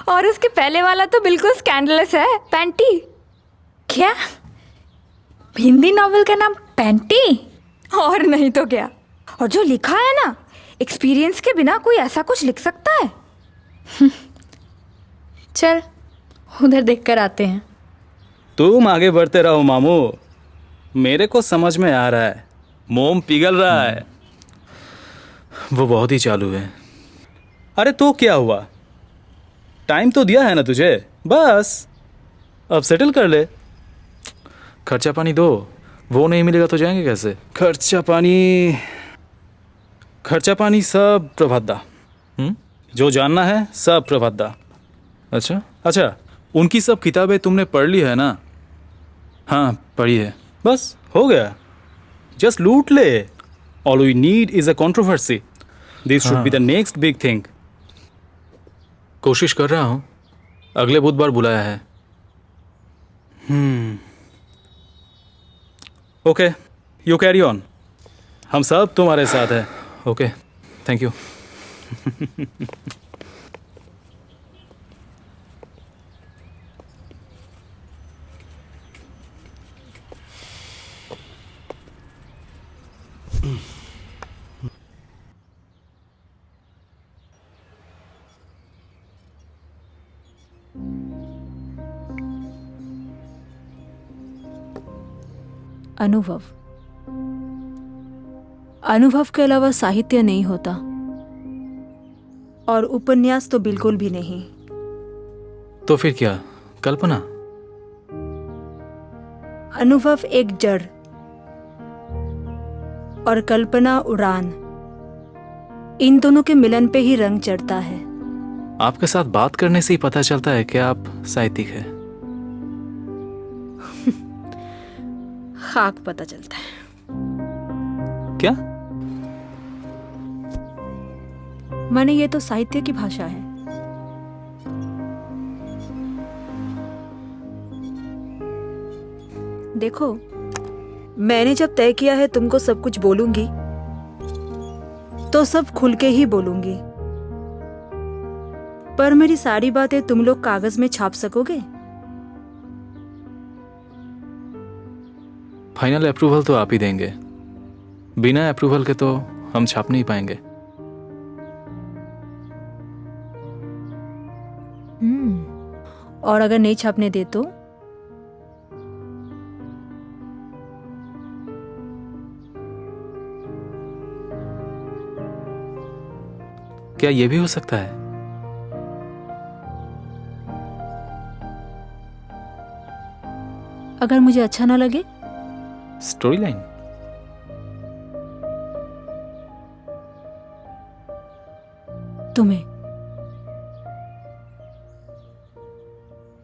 और उसके पहले वाला तो बिल्कुल स्कैंडलस है, पैंटी। क्या? हिंदी नॉवेल का नाम पैंटी? और नहीं तो क्या। और जो लिखा है ना, एक्सपीरियंस के बिना कोई ऐसा कुछ लिख सकता है? चल उधर देख कर आते हैं। तुम आगे बढ़ते रहो मामू, मेरे को समझ में आ रहा है, मोम पिघल रहा है। वो बहुत ही चालू है। अरे तो क्या हुआ, टाइम तो दिया है ना तुझे, बस अब सेटल कर ले। खर्चा पानी दो, वो नहीं मिलेगा तो जाएंगे कैसे? खर्चा पानी सब प्रभात दा। जो जानना है सब प्रभात दा। अच्छा, उनकी सब किताबें तुमने पढ़ ली है ना? हाँ पढ़ी है। बस हो गया, जस्ट लूट ले। All we need is a controversy. This should be the next big thing. कोशिश कर रहा हूँ, अगले बुधवार बुलाया है। ओके, यू कैरी ऑन, हम सब तुम्हारे साथ हैं। Okay, thank you. अनुभव, अनुभव के अलावा साहित्य नहीं होता, और उपन्यास तो बिल्कुल भी नहीं। तो फिर क्या, कल्पना? अनुभव एक जड़ और कल्पना उड़ान, इन दोनों के मिलन पे ही रंग चढ़ता है। आपके साथ बात करने से ही पता चलता है कि आप साहित्यिक है। खाक पता चलता है। क्या? माने ये तो साहित्य की भाषा है। देखो, मैंने जब तय किया है तुमको सब कुछ बोलूंगी, तो सब खुल के ही बोलूंगी। पर मेरी सारी बातें तुम लोग कागज में छाप सकोगे? फाइनल अप्रूवल तो आप ही देंगे, बिना अप्रूवल के तो हम छाप नहीं पाएंगे। और अगर नहीं छापने दे तो? क्या ये भी हो सकता है? अगर मुझे अच्छा ना लगे? Story line? तुम्हें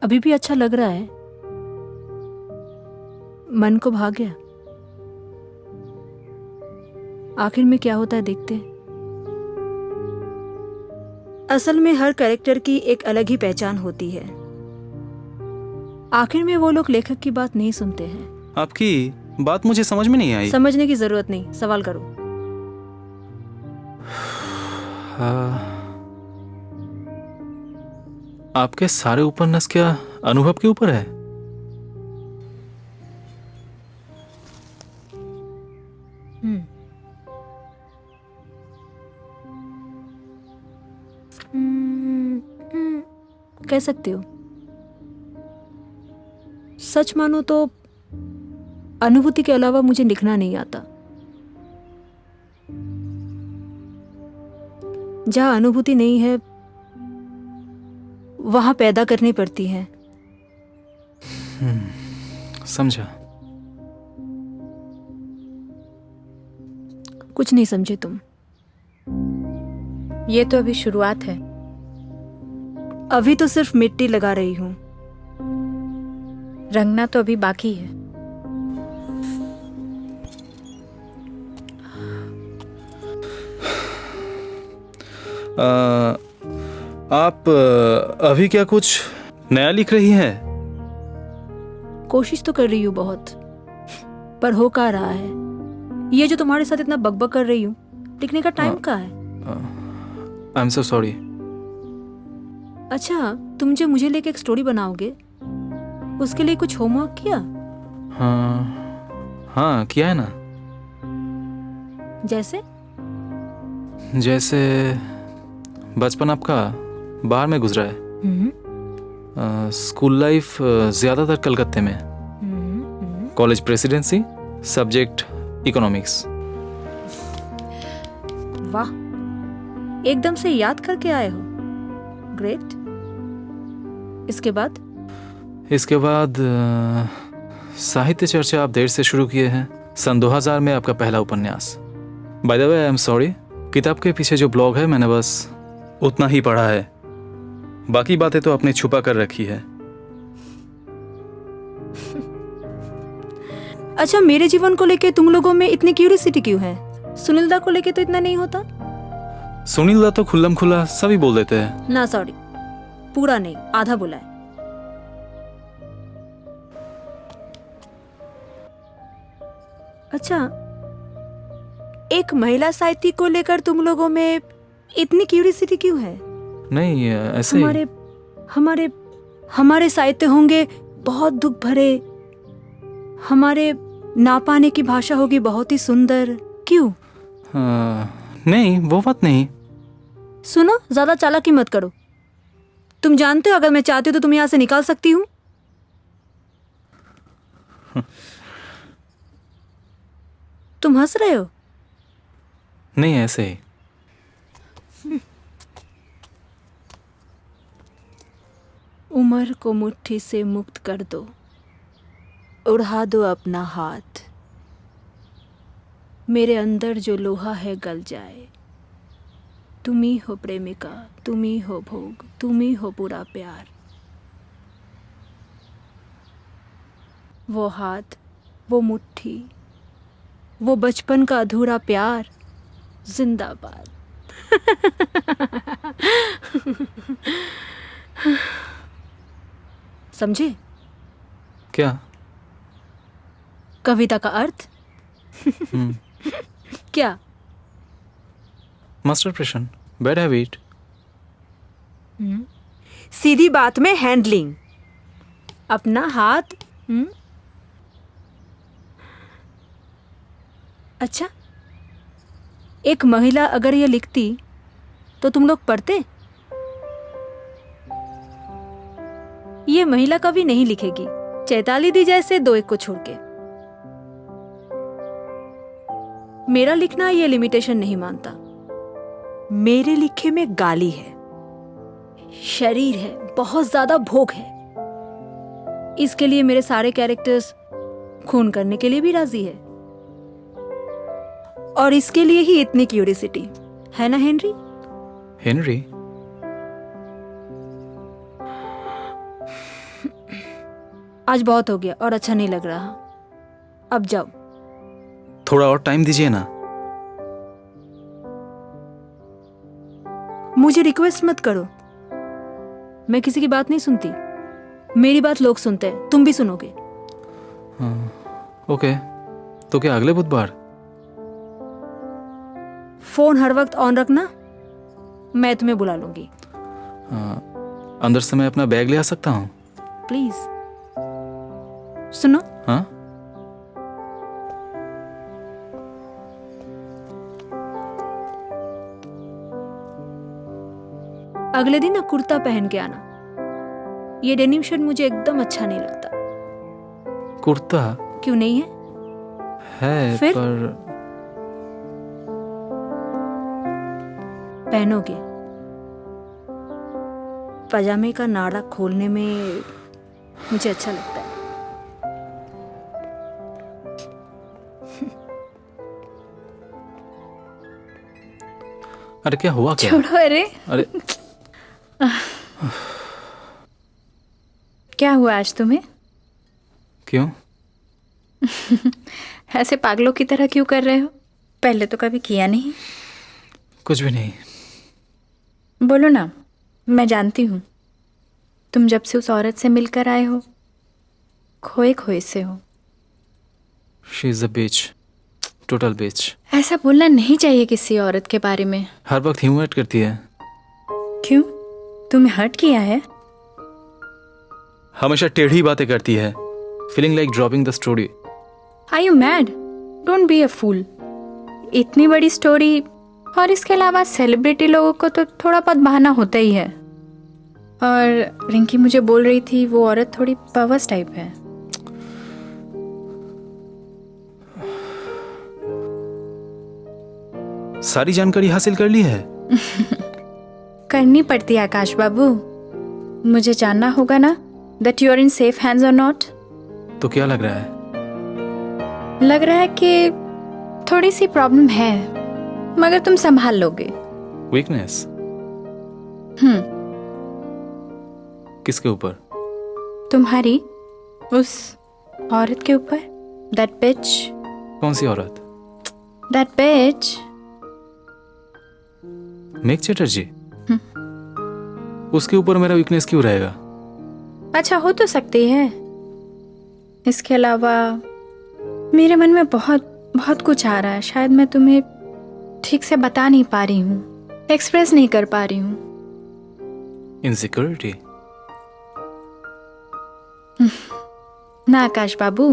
अभी भी अच्छा लग रहा है? मन को भा गया? आखिर में क्या होता है देखते हैं। असल में हर कैरेक्टर की एक अलग ही पहचान होती है। आखिर में वो लोग लेखक की बात नहीं सुनते हैं। आपकी बात मुझे समझ में नहीं आई। समझने की जरूरत नहीं, सवाल करो। आपके सारे उपन्यास क्या अनुभव के ऊपर है? कह सकते हो। सच मानो तो अनुभूति के अलावा मुझे लिखना नहीं आता। जहां अनुभूति नहीं है वहां पैदा करनी पड़ती है। समझा। कुछ नहीं समझे तुम। ये तो अभी शुरुआत है। अभी तो सिर्फ मिट्टी लगा रही हूं। रंगना तो अभी बाकी है। आप अभी क्या कुछ नया लिख रही हैं? कोशिश तो कर रही हूँ बहुत, पर हो क्या रहा है। ये जो तुम्हारे साथ इतना बकबक कर रही हूँ, लिखने का टाइम कहाँ है? I am so sorry. अच्छा, तुम जो मुझे लेके एक स्टोरी बनाओगे, उसके लिए कुछ होमवर्क किया? हाँ हाँ किया है ना। जैसे? जैसे बचपन आपका बाहर में गुजरा है। स्कूल लाइफ ज़्यादातर कलकत्ते में। College presidency, subject economics. वाह, एकदम से याद करके आए हो। ग्रेट। इसके बाद साहित्य चर्चा आप देर से शुरू किए हैं। सन 2000 में आपका पहला उपन्यास। By the way, I am sorry, किताब के पीछे जो ब्लॉग है मैंने बस उतना ही पढ़ा है, बाकी बातें तो आपने छुपा कर रखी है। अच्छा, मेरे जीवन को लेके तुम लोगों में इतनी क्यूरियोसिटी क्यों है? सुनील दा को लेके तो इतना नहीं होता। सुनील दा तो खुल्लम खुल्ला सभी बोल देते हैं। ना सॉरी, पूरा नहीं, आधा बोला है। अच्छा, एक महिला साहित्यिक को लेकर तुम लोगों में इतनी क्यूरियोसिटी क्यों है? नहीं ऐसे ही। हमारे हमारे हमारे साहित्य होंगे बहुत दुख भरे, हमारे ना पाने की भाषा होगी बहुत ही सुंदर। क्यों? नहीं, वो बात नहीं। सुनो, ज्यादा चालाकी मत करो। तुम जानते हो अगर मैं चाहती हूँ तो तुम यहाँ से निकाल सकती हूँ। तुम हंस रहे हो? नहीं ऐसे ही। उम्र को मुट्ठी से मुक्त कर दो, उड़ा दो अपना हाथ, मेरे अंदर जो लोहा है गल जाए। तुम ही हो प्रेमिका, तुम ही हो भोग, तुम ही हो पूरा प्यार। वो हाथ, वो मुट्ठी, वो बचपन का अधूरा प्यार, जिंदाबाद। समझे क्या? कविता का अर्थ? क्या? मास्टर प्रश्न, बैड हैबिट। सीधी बात में हैंडलिंग, अपना हाथ। अच्छा, एक महिला अगर ये लिखती तो तुम लोग पढ़ते? ये महिला कभी नहीं लिखेगी, चैताली दी जैसे दो एक को छोड़ के। मेरा लिखना ये लिमिटेशन नहीं मानता। मेरे लिखे में गाली है, शरीर है, बहुत ज्यादा भोग है। इसके लिए मेरे सारे कैरेक्टर्स खून करने के लिए भी राजी है। और इसके लिए ही इतनी क्यूरियोसिटी है ना हेनरी? हेनरी? आज बहुत हो गया और अच्छा नहीं लग रहा। अब जाओ। थोड़ा और टाइम दीजिए ना। मुझे रिक्वेस्ट मत करो, मैं किसी की बात नहीं सुनती। मेरी बात लोग सुनते हैं, तुम भी सुनोगे। ओके, तो क्या अगले बुधवार? फोन हर वक्त ऑन रखना, मैं तुम्हें बुला लूंगी। अंदर से मैं अपना बैग ले आ सकता हूँ? प्लीज। सुनो, हाँ? अगले दिन ना कुर्ता पहन के आना। ये डेनिम शर्ट मुझे एकदम अच्छा नहीं लगता। कुर्ता? क्यों नहीं है? है फिर? पर पहनोगे? पजामे का नाड़ा खोलने में मुझे अच्छा लगता है। अरे क्या हुआ क्या? छोड़ो। अरे अरे क्या हुआ आज तुम्हें? क्यों? ऐसे पागलों की तरह क्यों कर रहे हो? पहले तो कभी किया नहीं। कुछ भी नहीं। बोलो ना, मैं जानती हूँ। तुम जब से उस औरत से मिलकर आए हो, खोए खोए से हो। She is a bitch, total bitch. ऐसा बोलना नहीं चाहिए किसी औरत के बारे में। हर वक्त ह्यूमिलेट करती है। क्यों? तुम्हें हर्ट किया है? हमेशा टेढ़ी बातें करती है. Feeling like dropping the story. Are you mad? Don't be a fool. इतनी बड़ी स्टोरी, और इसके अलावा सेलिब्रिटी लोगों को तो थोड़ा बहुत बहाना होता ही है. और रिंकी मुझे बोल रही थी वो औरत थोड़ी पर्वर्स टाइप है. सारी जानकारी हासिल कर ली है. करनी पड़ती है आकाश बाबू. मुझे जानना होगा ना that you are in safe hands और नॉट. तो क्या लग रहा है? लग रहा है कि थोड़ी सी प्रॉब्लम है, मगर तुम संभाल लोगे. वीकनेस किसके ऊपर? तुम्हारी उस औरत के ऊपर. दैट बिच. कौन सी औरत? दैट बिच. मेघ चटर्जी. उसके ऊपर मेरा वीकनेस क्यों रहेगा? अच्छा, हो तो सकती है. इसके अलावा मेरे मन में बहुत बहुत कुछ आ रहा है. शायद मैं तुम्हें ठीक से बता नहीं पा रही हूँ, एक्सप्रेस नहीं कर पा रही हूँ. इनसिक्योरिटी? ना आकाश बाबू,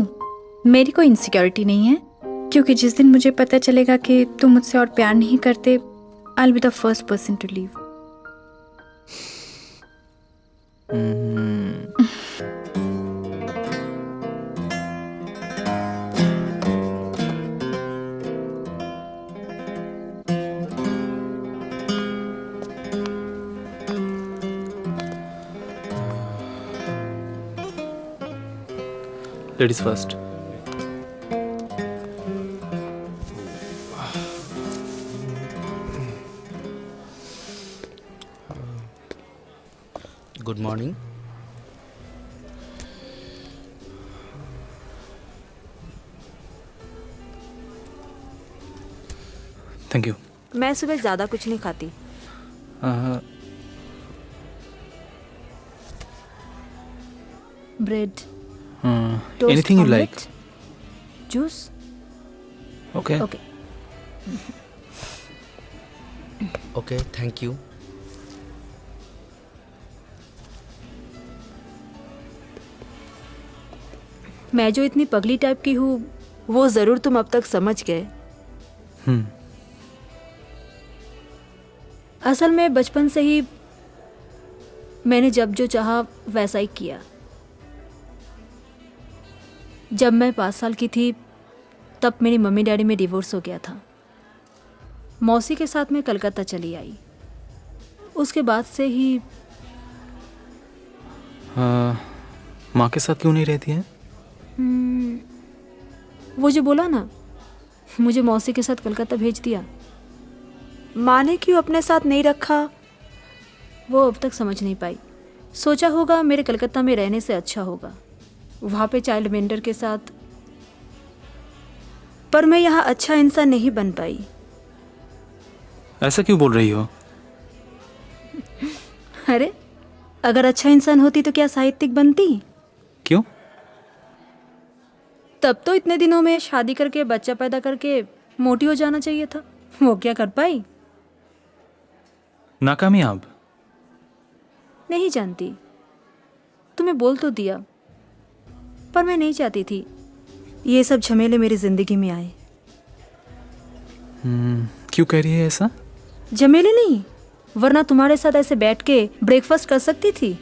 मेरी कोई इनसिक्योरिटी नहीं है, क्योंकि जिस दिन मुझे पता चलेगा कि तुम मुझसे और प्यार नहीं करते, I'll be the first person to leave. Ladies first. Good morning. Thank you. मैं सुबह ज़्यादा कुछ नहीं खाती. Bread, anything you like. Juice. Okay. Okay. Okay, thank you. मैं जो इतनी पगली टाइप की हूँ वो ज़रूर तुम अब तक समझ गए. असल में बचपन से ही मैंने जब जो चाहा वैसा ही किया. जब मैं 5 साल की थी तब मेरी मम्मी डैडी में डिवोर्स हो गया था. मौसी के साथ मैं कलकत्ता चली आई. उसके बाद से ही माँ के साथ क्यों नहीं रहती है? वो जो बोला ना, मुझे मौसी के साथ कलकत्ता भेज दिया. माँ ने क्यों अपने साथ नहीं रखा वो अब तक समझ नहीं पाई. सोचा होगा मेरे कलकत्ता में रहने से अच्छा होगा, वहाँ पे चाइल्ड मेंटर के साथ. पर मैं यहाँ अच्छा इंसान नहीं बन पाई. ऐसा क्यों बोल रही हो? अरे, अगर अच्छा इंसान होती तो क्या साहित्यिक बनती? क्यों? तब तो इतने दिनों में शादी करके बच्चा पैदा करके मोटी हो जाना चाहिए था. वो क्या कर पाई? नाकामयाब? नहीं जानती. तुम्हें बोल तो दिया, पर मैं नहीं चाहती थी ये सब झमेले मेरी जिंदगी में आए. क्यों कह रही है ऐसा? झमेले नहीं, वरना तुम्हारे साथ ऐसे बैठ के ब्रेकफास्ट कर सकती थी.